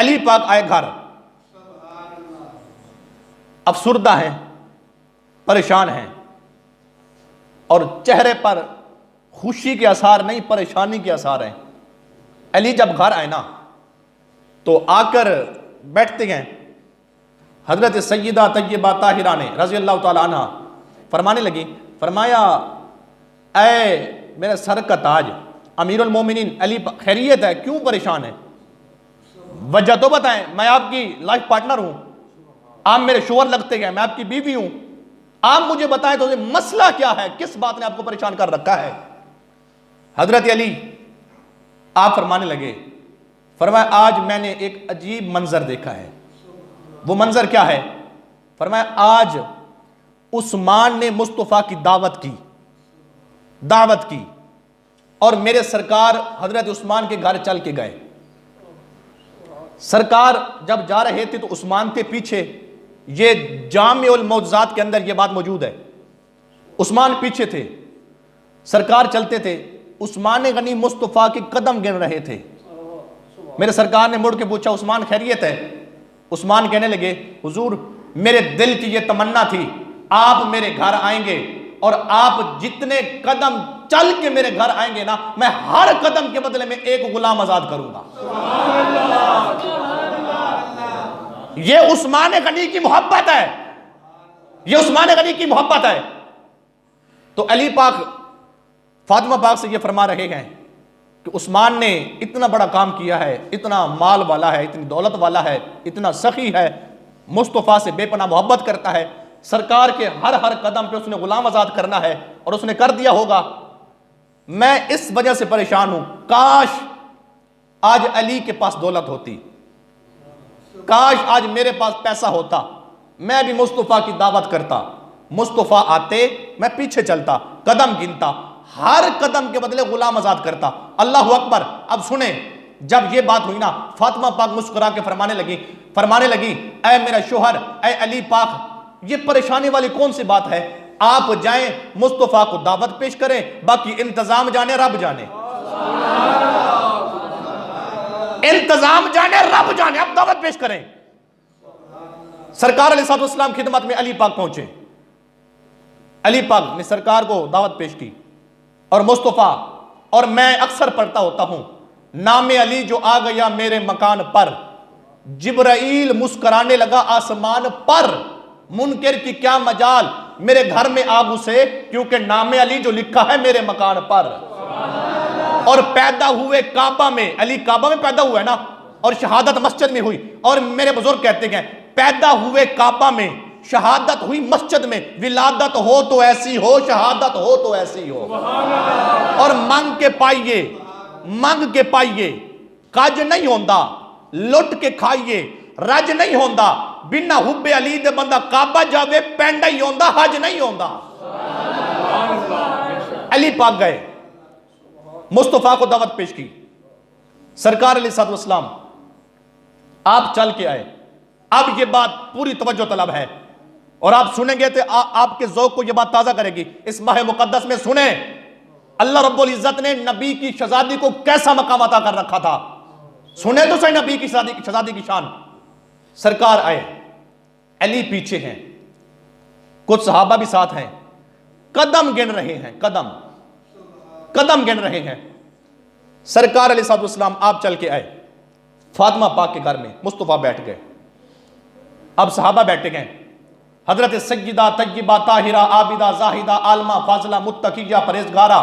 अली पाक आए घर, अफसुर्दा हैं, परेशान हैं और चेहरे पर खुशी के आसार नहीं, परेशानी के आसार हैं। अली जब घर आए ना तो आकर बैठते हैं, हजरत सैयदा तय्यबा ताहिरा ने रज़ी अल्लाह तआला अन्हा फरमाने लगी, फरमाया ऐ मेरे सर का ताज अमीरुल मोमिनीन अली, खैरियत है, क्यों परेशान है? वजह तो बताएं, मैं आपकी लाइफ पार्टनर हूं, आप मेरे शोहर लगते हैं, मैं आपकी बीवी हूं, आप मुझे बताएं तो मसला क्या है, किस बात ने आपको परेशान कर रखा है? हजरत अली आप फरमाने लगे, फरमाया आज मैंने एक अजीब मंजर देखा है। वो मंजर क्या है? फरमाया आज उस्मान ने मुस्तफ़ा की दावत की और मेरे सरकार हजरत उस्मान के घर चल के गए। सरकार जब जा रहे थे तो उस्मान के पीछे, ये जामिउल मौज़ात के अंदर ये बात मौजूद है, उस्मान पीछे थे, सरकार चलते थे, उस्मान गनी मुस्तफ़ा के कदम गिन रहे थे। मेरे सरकार ने मुड़ के पूछा, उस्मान खैरियत है? उस्मान कहने लगे, हुजूर मेरे दिल की ये तमन्ना थी आप मेरे घर आएंगे और आप जितने कदम चल के मेरे घर आएंगे ना, मैं हर कदम के बदले में एक गुलाम आजाद करूंगा। ये उस्मान गनी की मोहब्बत है, ये उस्मान गनी की मोहब्बत है। तो अली पाक फातिमा पाक से ये फरमा रहे हैं कि उस्मान ने इतना बड़ा काम किया है, इतना माल वाला है, इतनी दौलत वाला है, इतना सखी है, मुस्तफ़ा से बेपनाह मोहब्बत करता है, सरकार के हर हर कदम पे उसने गुलाम आजाद करना है और उसने कर दिया होगा। मैं इस वजह से परेशान हूं, काश आज अली के पास दौलत होती, काश आज मेरे पास पैसा होता, मैं भी मुस्तफ़ा की दावत करता, मुस्तफ़ा आते मैं पीछे चलता, कदम गिनता, हर कदम के बदले गुलाम आजाद करता। अल्लाह अकबर। अब सुने, जब ये बात हुई ना, फातिमा पाक मुस्कुरा के फरमाने लगी, ऐ मेरा शोहर, ऐ अली पाक, ये परेशानी वाली कौन सी बात है? आप जाएं मुस्तफ़ा को दावत पेश करें, बाकी इंतजाम जाने रब जाने, इंतजाम जाने रब जाने, आप दावत पेश करें। सरकार अलैहिस्सलाम खिदमत में अली पाक पहुंचे, अली पाक ने सरकार को दावत पेश की और मुस्तफ़ा, और मैं अक्सर पढ़ता होता हूं, नामे अली जो आ गया मेरे मकान पर, जिब्राइल मुस्कुराने लगा आसमान पर, मुनकर की क्या मजाल मेरे घर में आ घुसे, क्योंकि नामे अली जो लिखा है मेरे मकान पर। और पैदा हुए काबा में, अली काबा में पैदा हुआ है ना, और शहादत मस्जिद में हुई, और मेरे बुजुर्ग कहते हैं पैदा हुए काबा में, शहादत हुई मस्जिद में, विलादत हो तो ऐसी हो, शहादत हो तो ऐसी हो। और मांग के पाइए, काज नहीं होंदा, लुट के खाइए, रज नहीं होंदा, बिना हुब्बे अली दे बंदा काबा जावे, पैंडा ही होंदा, हज नहीं होंदा। अली पाक गए, मुस्तफ़ा को दावत पेश की, सरकार अलैहिस्सलाम आप चल के आए। अब ये बात पूरी तवज्जो तलब है और आप सुनेंगे तो आपके ज़ौक़ को ये बात ताज़ा करेगी। इस माह मुक़द्दस में सुने, अल्लाह रब्बुल इज़्ज़त ने नबी की शहज़ादी को कैसा मकाम अता कर रखा था। सुने तो सही नबी की शहज़ादी की शान। सरकार आए, अली पीछे हैं, कुछ सहाबा भी साथ हैं, कदम गिन रहे हैं, कदम गिन रहे हैं। सरकार अलैहिस्सलाम आप चल के आए, फातिमा पाक के घर में मुस्तफ़ा बैठ गए। अब सहाबा बैठे गए, हजरत सय्यदा तय्यबा ताहिरा आबिदा जाहिदा आलमा फाजला मुत्तकिया परहेज़गारा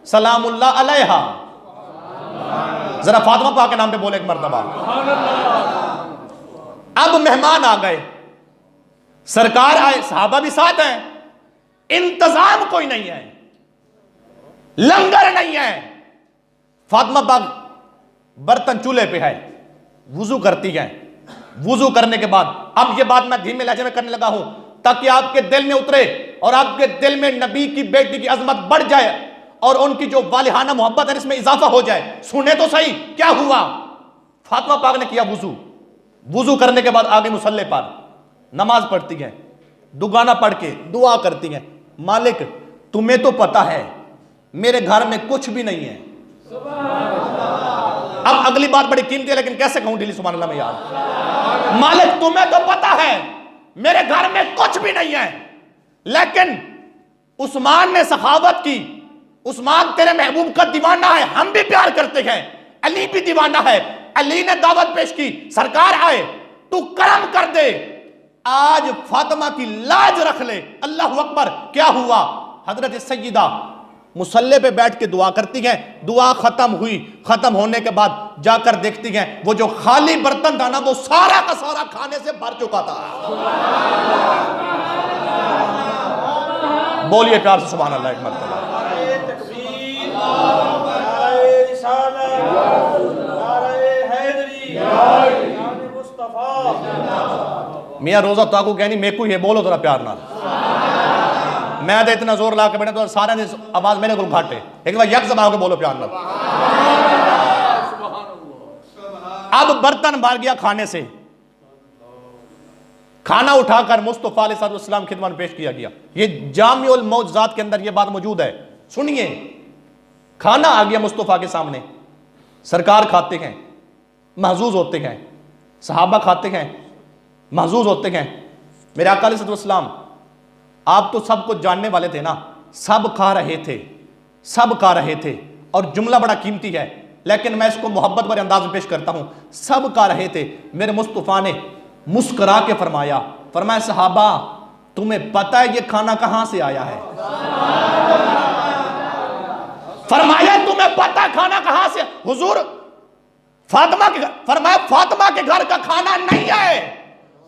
सलामुल्लाह अलैहा। जरा फातिमा पाक के नाम पे बोले एक मर्तबा। अब मेहमान आ गए, सरकार आए, सहाबा भी साथ हैं, इंतजाम कोई नहीं है, लंगर नहीं है। फातिमा पाक बर्तन चूल्हे पे है, वुजू करती है, वुजू करने के बाद, अब ये बात मैं धीमे लहजे में करने लगा हूं ताकि आपके दिल में उतरे और आपके दिल में नबी की बेटी की अजमत बढ़ जाए और उनकी जो वालिहाना मोहब्बत है इसमें इजाफा हो जाए। सुने तो सही क्या हुआ। फातिमा पाक ने किया वुजू, वुजू करने के बाद आगे मुसल्ले पर नमाज पढ़ती हैं, दुगाना पढ़ के दुआ करती हैं, मालिक तुम्हें तो पता है मेरे घर में कुछ भी नहीं है, अब अगली बात बड़ी कीमती है, लेकिन कैसे कहूं ढीली सुभान अल्लाह में यार। मालिक तुम्हें तो पता है मेरे घर में कुछ भी नहीं है, लेकिन उस्मान ने सखावत की। उस्मान तेरे महबूब का दीवाना है, हम भी प्यार करते हैं। अली भी दीवाना है, अली ने दावत पेश की, सरकार आए तू करम कर दे, आज फातिमा की लाज रख ले। अल्लाह अकबर। क्या हुआ? हजरत सैयदा मुसल्ले पे बैठ के दुआ करती हैं। दुआ खत्म हुई, खत्म होने के बाद जाकर देखती हैं वो जो खाली बर्तन था ना, वो सारा का सारा खाने से भर चुका था। बोलिए प्यार से सुभान अल्लाह एक मरतबा। मियाँ रोजा तो आपको कहनी मेरे को ये बोलो थोड़ा प्यार ना, मैं तो इतना जोर ला के बैठा तो सारे ने आवाज मेरे को घाटे, एक बार यक जमा के बोलो प्यार ना। अब बर्तन भर गया खाने से, खाना उठाकर मुस्तफा अलैहिस्सलाम खिदमत में पेश किया गया। ये जामिउल मौजज़ात के अंदर ये बात मौजूद है, सुनिए। खाना आ गया मुस्तफा के सामने, सरकार खाते हैं, महजूज होते हैं, सहाबा खाते हैं, महजूज होते हैं। मेरे आका अलैहिस्सलाम आप तो सब कुछ जानने वाले थे ना, सब खा रहे थे, सब खा रहे थे। और जुमला बड़ा कीमती है, लेकिन मैं इसको मोहब्बत भरे अंदाज में पेश करता हूं। सब खा रहे थे, मेरे मुस्तफा ने मुस्कुरा के फरमाया सहाबा तुम्हें पता है ये खाना कहां से आया है? फरमाया तुम्हें पता खाना कहां से? हुजूर फातिमा के घर, फरमाया फातिमा के घर का खाना नहीं है।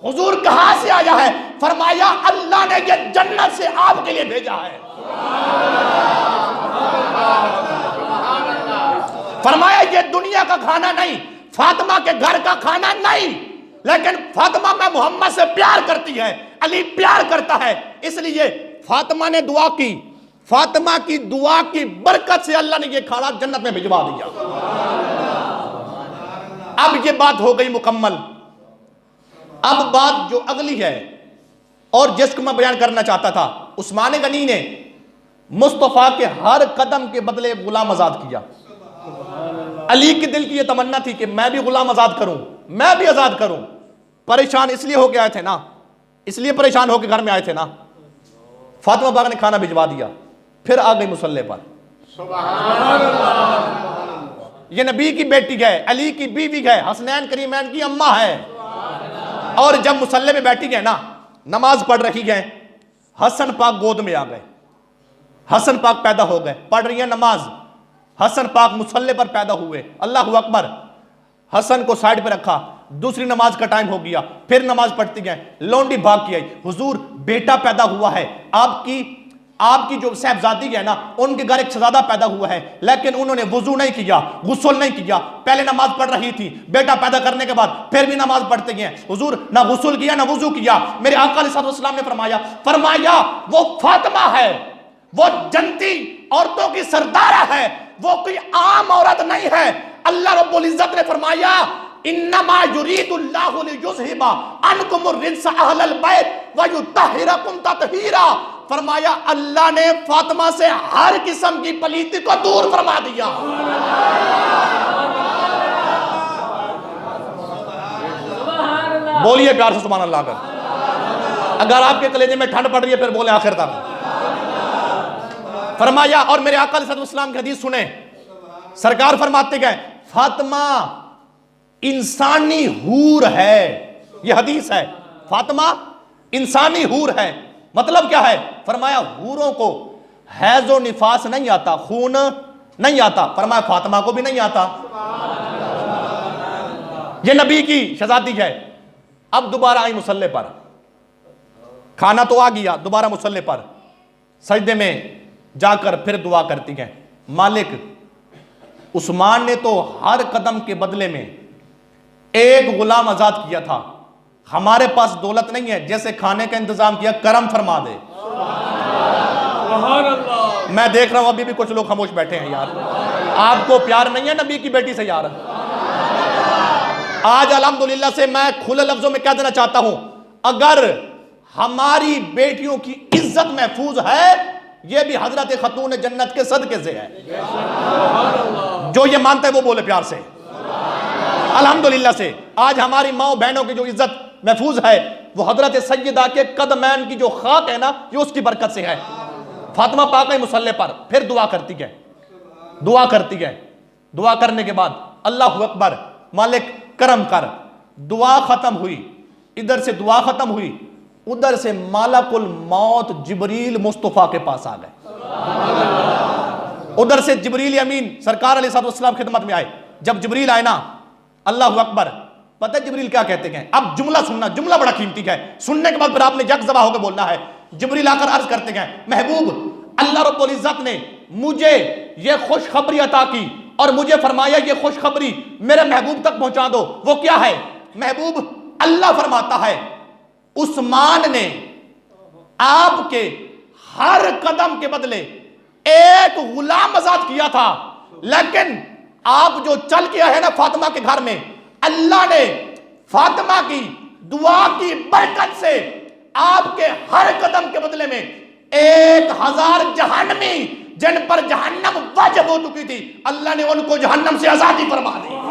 हुजूर कहां से आया है? फरमाया अल्लाह ने ये जन्नत से आपके लिए भेजा है। फरमाया ये दुनिया का खाना नहीं, फातिमा के घर का खाना नहीं, लेकिन फातिमा में मोहम्मद से प्यार करती है, अली प्यार करता है, इसलिए फातिमा ने दुआ की। फातिमा की दुआ की बरकत से अल्लाह ने ये खाना जन्नत में भिजवा दिया। अब ये बात हो गई मुकम्मल। अब बात जो अगली है और जिसको मैं बयान करना चाहता था, उस्मान गनी ने मुस्तफा के हर कदम के बदले गुलाम आजाद किया। अली के दिल की यह तमन्ना थी कि मैं भी गुलाम आजाद करूं, मैं भी आजाद करूं। परेशान इसलिए होके आए थे ना, इसलिए परेशान होके घर में आए थे ना। फातिमा बाग ने खाना भिजवा दिया, फिर आ गई मुसल्ले पर। ये नबी की बेटी है, अली की बीवी है, हसनैन करीमैन की अम्मा है। और जब मुसल्ले में बैठी है ना, नमाज पढ़ रही है, हसन पाक गोद में आ गए, हसन पाक पैदा हो गए, पढ़ रही है नमाज। हसन पाक मुसल्ले पर पैदा हुए, अल्लाह अकबर। हसन को साइड पे रखा, दूसरी नमाज का टाइम हो गया, फिर नमाज पढ़ती गए। लौंडी भाग के आई, हुजूर बेटा पैदा हुआ है, आपकी जो साहबजादी है ना, उनके घर एक शहजादा पैदा हुआ है, लेकिन उन्होंने वुजू नहीं किया, गुस्ल नहीं किया। पहले नमाज पढ़ रही थी, बेटा पैदा करने के बाद फिर भी नमाज पढ़ते गए। हुजूर ना गुस्ल किया ना वुजू किया। मेरे आका अलैहिस्सलाम ने फरमाया वो फातिमा है, वो जन्नती औरतों की सरदारा है, वो कोई आम औरत नहीं है। अल्लाह रब्बुल इज्जत ने फरमाया इन्नमा युरीदुल्लाहु लियुज़हिबा अन्कुमुर रिज्स अहलल बैत व युतहिरकुम तत्हीरा। फरमाया अल्लाह ने फातिमा से हर किस्म की पलीती को दूर फरमा दिया। बोलिए प्यार से सुभान अल्लाह कर। अगर आपके कलेजे में ठंड पड़ रही है फिर बोले आखिर तक। फरमाया, और मेरे आका अलैहिस्सलाम की हदीस सुने, सरकार फरमाते गए फातिमा इंसानी हूर है। यह हदीस है, फातिमा इंसानी हूर है। मतलब क्या है? फरमाया हूरों को हैजो निफास नहीं आता, खून नहीं आता। फरमाया फातिमा को भी नहीं आता। यह नबी की शहजादी है। अब दोबारा आई मुसल्ले पर, खाना तो आ गया, दोबारा मुसल्ले पर सजदे में जाकर फिर दुआ करती है, मालिक उस्मान ने तो हर कदम के बदले में एक गुलाम आजाद किया था, हमारे पास दौलत नहीं है, जैसे खाने का इंतजाम किया करम फरमा दे। मैं देख रहा हूं अभी भी कुछ लोग खामोश बैठे हैं। यार आपको प्यार नहीं है नबी की बेटी से? यार आज अल्हम्दुलिल्लाह से मैं खुले लफ्जों में कह देना चाहता हूं, अगर हमारी बेटियों की इज्जत महफूज है, यह भी हजरत खतून जन्नत के सदके से है। जो ये मानता है वो बोले प्यार से। अल्हम्दुलिल्लाह से आज हमारी माओ बहनों की जो इज्जत महफूज है वो हजरत सैयदा के कदमैन की जो खाक है ना, ये उसकी बरकत से है। फातिमा पाक के मुसल्ले पर फिर दुआ करती है, दुआ करती है। दुआ करने के बाद अल्लाह अकबर, मालिक करम कर। दुआ खत्म हुई, इधर से दुआ खत्म हुई, उधर से मालकुल मौत जिब्रील मुस्तफा के पास आ गए। उधर से जिब्रील अमीन सरकार अलैहिस्सलाम खिदमत में आए। जब जिब्रील आए ना, अल्लाह अकबर, पता है जिब्रील क्या कहते हैं? अब जुमला सुनना, जुमला बड़ा कीमती है, सुनने के बाद फिर आपने यकजबा होकर बोलना है। जिब्रील आकर अर्ज करते हैं, महबूब अल्लाह रब्बुल इज्जत ने मुझे ये खुशखबरी अता की और मुझे फरमाया ये खुशखबरी मेरे महबूब तक पहुंचा दो। वो क्या है? महबूब, अल्लाह फरमाता है उस्मान ने आपके हर कदम के बदले एक गुलाम आजाद किया था, लेकिन आप जो चल के आए ना फातिमा के घर में, अल्लाह ने फातिमा की दुआ की बरकत से आपके हर कदम के बदले में 1000 जहन्नमी जिन पर जहन्नम वाजिब हो चुकी थी, अल्लाह ने उनको जहन्नम से आजादी फरमा दी।